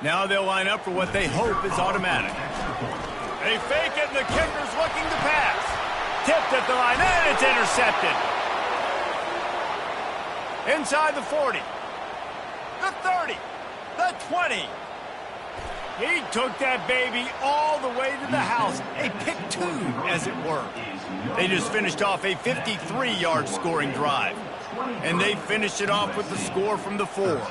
Now they'll line up for what they hope is automatic. They fake it, and the kicker's looking to pass. Tipped at the line, and it's intercepted. Inside the 40. The 30, the 20. He took that baby all the way to the house. A pick 2, as it were. They just finished off a 53-yard scoring drive. And they finished it off with the score from the 4.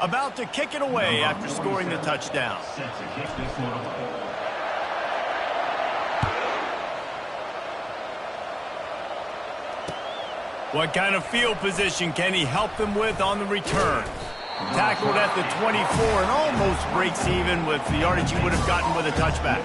About to kick it away after scoring the touchdown. What kind of field position can he help them with on the return? Tackled at the 24 and almost breaks even with the yardage he would have gotten with a touchback.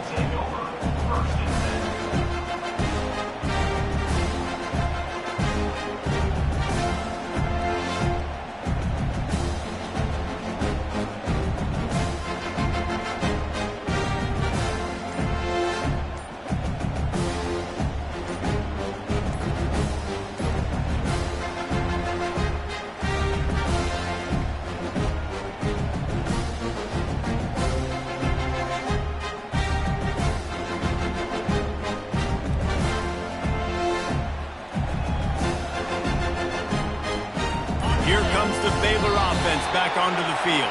Here comes the Baylor offense back onto the field.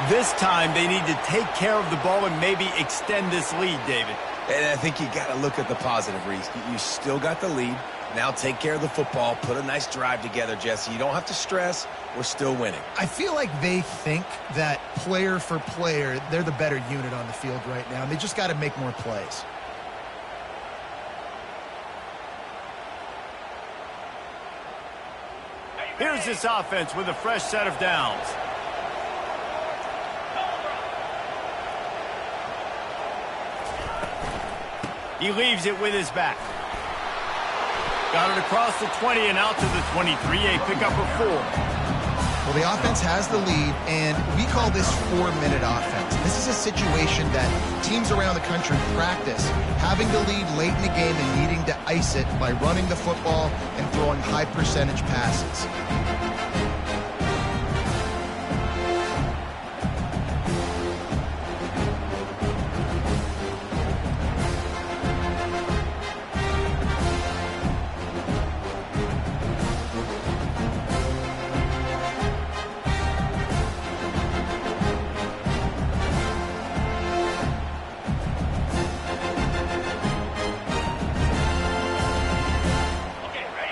This time, they need to take care of the ball and maybe extend this lead, David. And I think you got to look at the positive, Reese. You still got the lead. Now take care of the football. Put a nice drive together, Jesse. You don't have to stress. We're still winning. I feel like they think that player for player, they're the better unit on the field right now, and they just got to make more plays. Here's this offense with a fresh set of downs. He leaves it with his back. Got it across the 20 and out to the 23, a pickup of 4. Well, the offense has the lead, and we call this 4-minute offense. This is a situation that teams around the country practice, having the lead late in the game and needing to ice it by running the football and throwing high-percentage passes.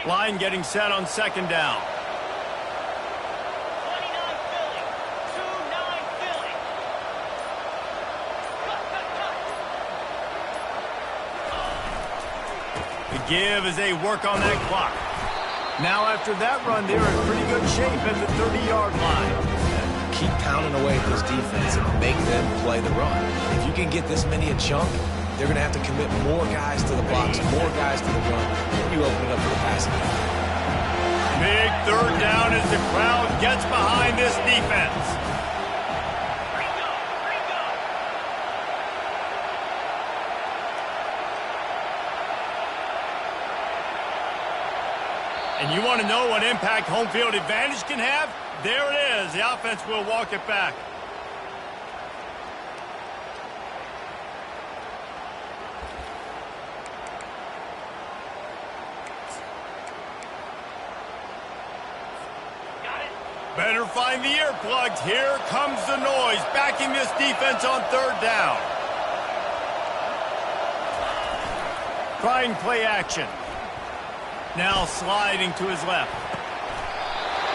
Line getting set on second down. 29 Philly. 2-9 Philly. The give as they work on that clock. Now after that run, they're in pretty good shape at the 30-yard line. Keep pounding away at this defense and make them play the run. If you can get this many a chunk, they're going to have to commit more guys to the box, more guys to the run. Then you open it up for the passing game. Big third down as the crowd gets behind this defense. And you want to know what impact home field advantage can have? There it is. The offense will walk it back. Better find the earplugs. Here comes the noise, backing this defense on third down. Trying play action. Now sliding to his left.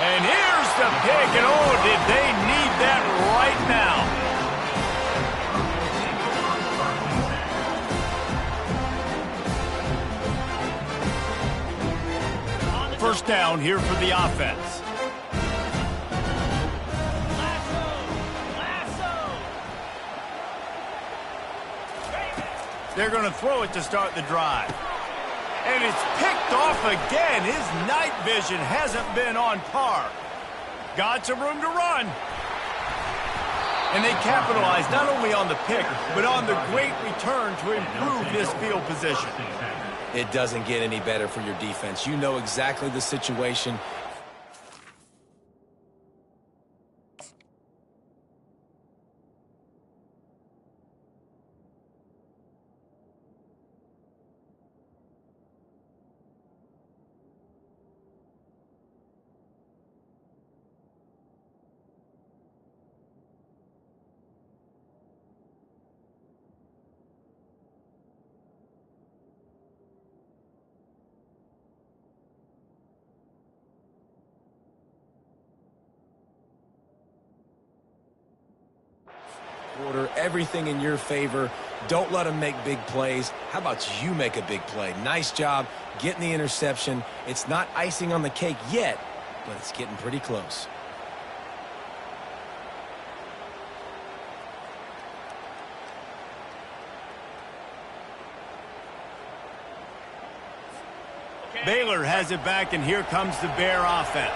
And here's the pick, and oh, did they need that right now. First down here for the offense. They're going to throw it to start the drive. And it's picked off again. His night vision hasn't been on par. Got some room to run. And they capitalize not only on the pick, but on the great return to improve this field position. It doesn't get any better for your defense. You know exactly the situation. Everything in your favor. Don't let them make big plays. How about you make a big play? Nice job getting the interception. It's not icing on the cake yet, but it's getting pretty close. Baylor has it back, and here comes the Bear offense.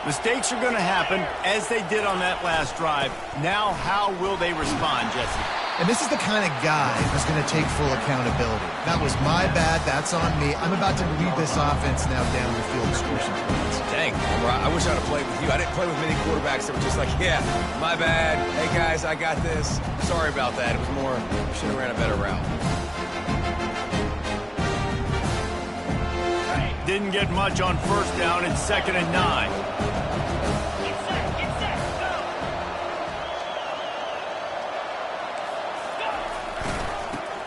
Mistakes are going to happen, as they did on that last drive. Now, how will they respond, Jesse? And this is the kind of guy who's going to take full accountability. That was my bad. That's on me. I'm about to lead this offense now down the field to score some points. Dang, Homer, I wish I'd have played with you. I didn't play with many quarterbacks that were just like, yeah, my bad. Hey, guys, I got this. Sorry about that. It was more, should have ran a better route. didn't get much on first down and 2nd and 9. Get set,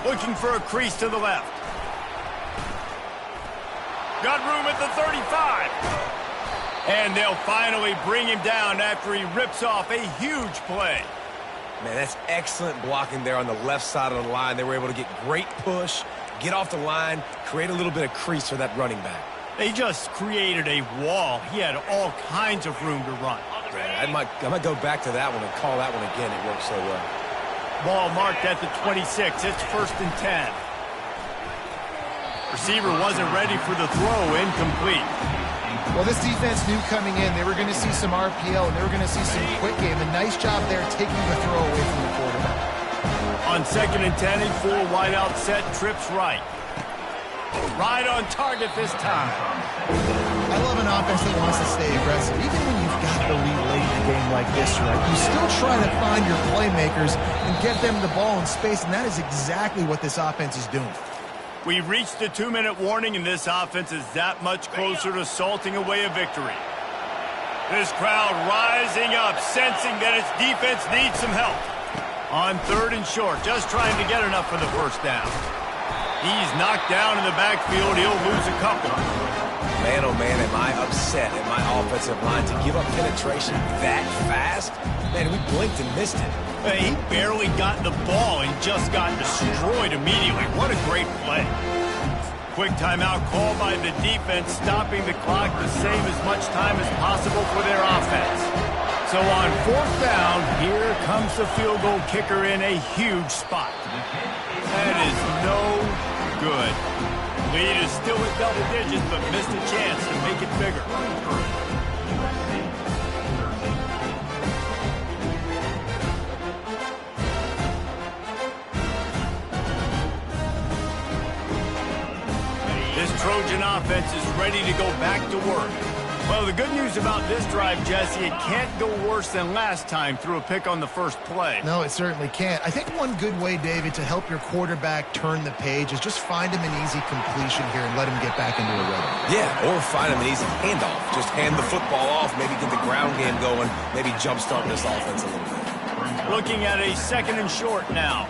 go! Looking for a crease to the left. Got room at the 35. And they'll finally bring him down after he rips off a huge play. Man, that's excellent blocking there on the left side of the line. They were able to get great push, get off the line, create a little bit of crease for that running back. They just created a wall. He had all kinds of room to run. I might go back to that one and call that one again. It worked so well. Ball marked at the 26. It's 1st and 10. Receiver wasn't ready for the throw. Incomplete. Well, this defense knew coming in they were going to see some RPO and they were going to see some quick game. A nice job there taking the throw away from the quarterback. On 2nd and 10, a full wideout set, trips right. Right on target this time. I love an offense that wants to stay aggressive. Even when you've got the lead late in a game like this, right, you still try to find your playmakers and get them the ball in space, and that is exactly what this offense is doing. We reached the 2-minute warning, and this offense is that much closer to salting away a victory. This crowd rising up, sensing that its defense needs some help. On 3rd and short, just trying to get enough for the first down. He's knocked down in the backfield. He'll lose a couple. Man, oh man, am I upset at my offensive line to give up penetration that fast? Man, we blinked and missed it. He barely got the ball and just got destroyed immediately. What a great play. Quick timeout call by the defense, stopping the clock to save as much time as possible for their offense. So on 4th down, here comes the field goal kicker in a huge spot. That is no good. Lead is still at double digits, but missed a chance to make it bigger. This Trojan offense is ready to go back to work. Well, the good news about this drive, Jesse, it can't go worse than last time through a pick on the first play. No, it certainly can't. I think one good way, David, to help your quarterback turn the page is just find him an easy completion here and let him get back into a rhythm. Yeah, or find him an easy handoff. Just hand the football off, maybe get the ground game going, maybe jumpstart this offense a little bit. Looking at a 2nd and short now.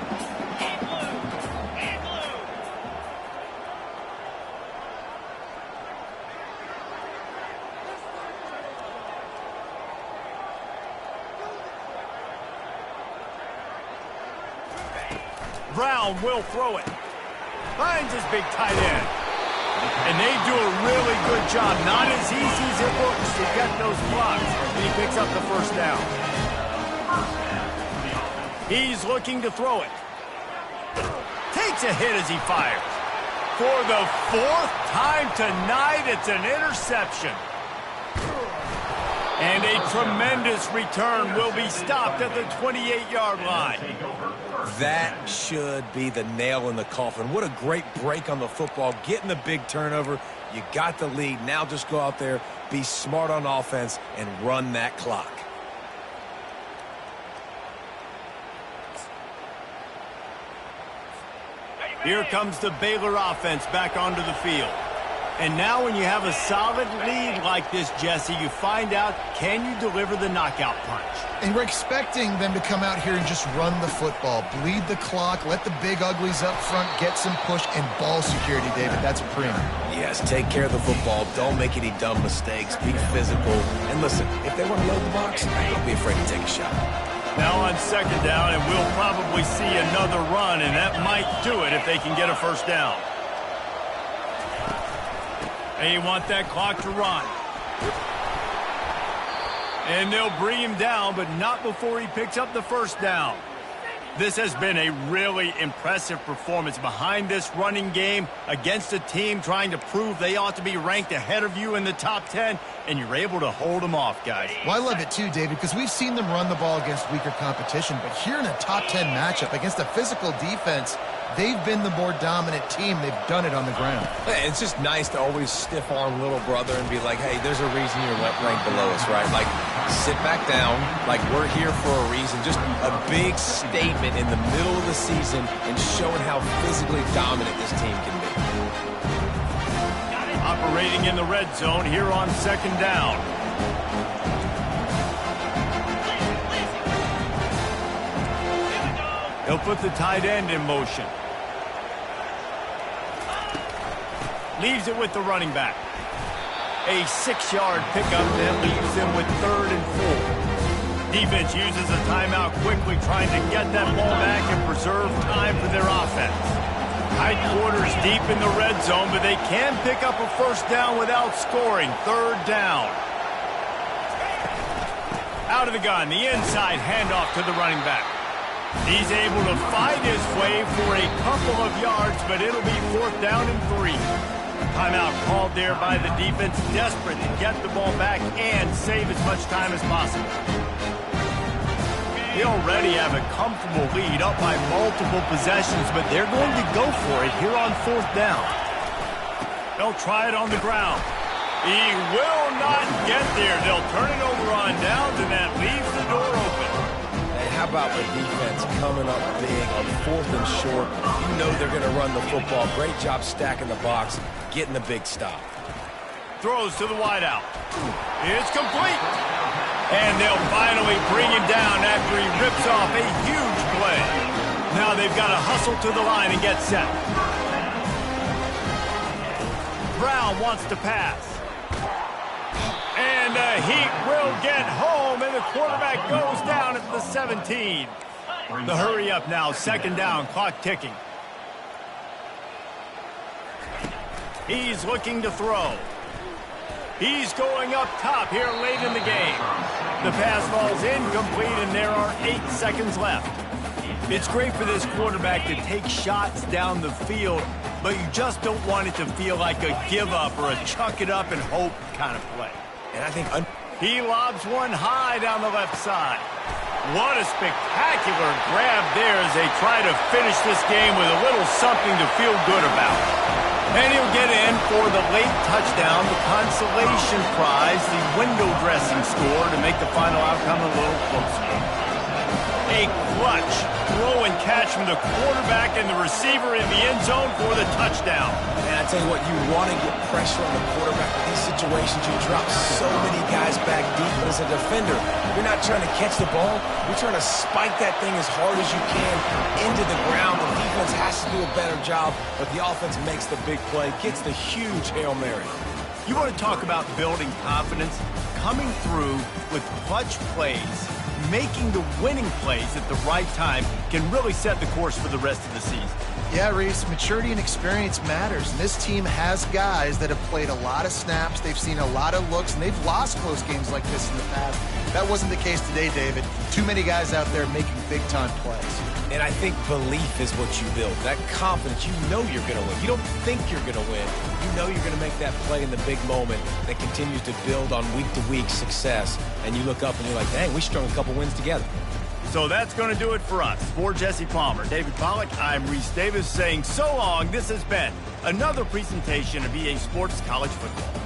Brown will throw it. Finds his big tight end. And they do a really good job. Not as easy as it looks to get those blocks. And he picks up the first down. He's looking to throw it. Takes a hit as he fires. For the 4th time tonight, it's an interception. And a tremendous return will be stopped at the 28-yard line. That should be the nail in the coffin. What a great break on the football. Getting the big turnover. You got the lead. Now just go out there, be smart on offense, and run that clock. Here comes the Baylor offense back onto the field. And now when you have a solid lead like this, Jesse, you find out, can you deliver the knockout punch? And we're expecting them to come out here and just run the football, bleed the clock, let the big uglies up front, get some push, and ball security, David. That's premium. Yes, take care of the football. Don't make any dumb mistakes. Be physical. And listen, if they want to load the box, don't be afraid to take a shot. Now on 2nd down, and we'll probably see another run, and that might do it if they can get a first down. They want that clock to run. And they'll bring him down, but not before he picks up the first down. This has been a really impressive performance behind this running game against a team trying to prove they ought to be ranked ahead of you in the top 10, and you're able to hold them off, guys. Well, I love it too, David, because we've seen them run the ball against weaker competition, but here in a top 10 matchup against a physical defense, they've been the more dominant team. They've done it on the ground. Yeah, it's just nice to always stiff-arm little brother and be like, hey, there's a reason you're ranked below us, right? Like, sit back down. Like, we're here for a reason. Just a big statement in the middle of the season and showing how physically dominant this team can be. operating in the red zone here on second down. He'll put the tight end in motion. Leaves it with the running back. A 6-yard pickup that leaves him with 3rd and 4. Defense uses a timeout quickly, trying to get that ball back and preserve time for their offense. Tight quarters deep in the red zone, but they can pick up a first down without scoring. 3rd down. Out of the gun, the inside handoff to the running back. He's able to fight his way for a couple of yards, but it'll be 4th down and 3. Timeout called there by the defense, desperate to get the ball back and save as much time as possible. They already have a comfortable lead, up by multiple possessions, but they're going to go for it here on 4th down. They'll try it on the ground. He will not get there. They'll turn it over on downs, and that leaves the door open. And how about the defense coming up big on 4th and short? You know they're going to run the football. Great job stacking the box, getting the big stop. Throws to the wideout. It's complete. And they'll finally bring him down after he rips off a huge play. Now they've got to hustle to the line and get set. Brown wants to pass. And he will get home, and the quarterback goes down at the 17. The hurry up now, 2nd down, clock ticking. He's looking to throw. He's going up top here late in the game. The pass ball's incomplete, and there are 8 seconds left. It's great for this quarterback to take shots down the field, but you just don't want it to feel like a give-up or a chuck-it-up and hope kind of play. And I think he lobs one high down the left side. What a spectacular grab there as they try to finish this game with a little something to feel good about. And he'll get in for the late touchdown, the consolation prize, the window dressing score to make the final outcome a little closer. A clutch throw and catch from the quarterback and the receiver in the end zone for the touchdown. And I tell you what, you want to get pressure on the quarterback. In these situations, you drop so many guys back deep. But as a defender, you're not trying to catch the ball. You're trying to spike that thing as hard as you can into the ground. The defense has to do a better job, but the offense makes the big play, gets the huge Hail Mary. You want to talk about building confidence? Coming through with clutch plays, making the winning plays at the right time can really set the course for the rest of the season. Yeah, Reese, maturity and experience matters. And this team has guys that have played a lot of snaps. They've seen a lot of looks, and they've lost close games like this in the past. That wasn't the case today, David. Too many guys out there making big-time plays. And I think belief is what you build. That confidence, you know you're going to win. You don't think you're going to win. You know you're going to make that play in the big moment that continues to build on week-to-week success. And you look up and you're like, dang, we strung a couple wins together. So that's going to do it for us. For Jesse Palmer, David Pollack, I'm Reese Davis saying so long. This has been another presentation of EA Sports College Football.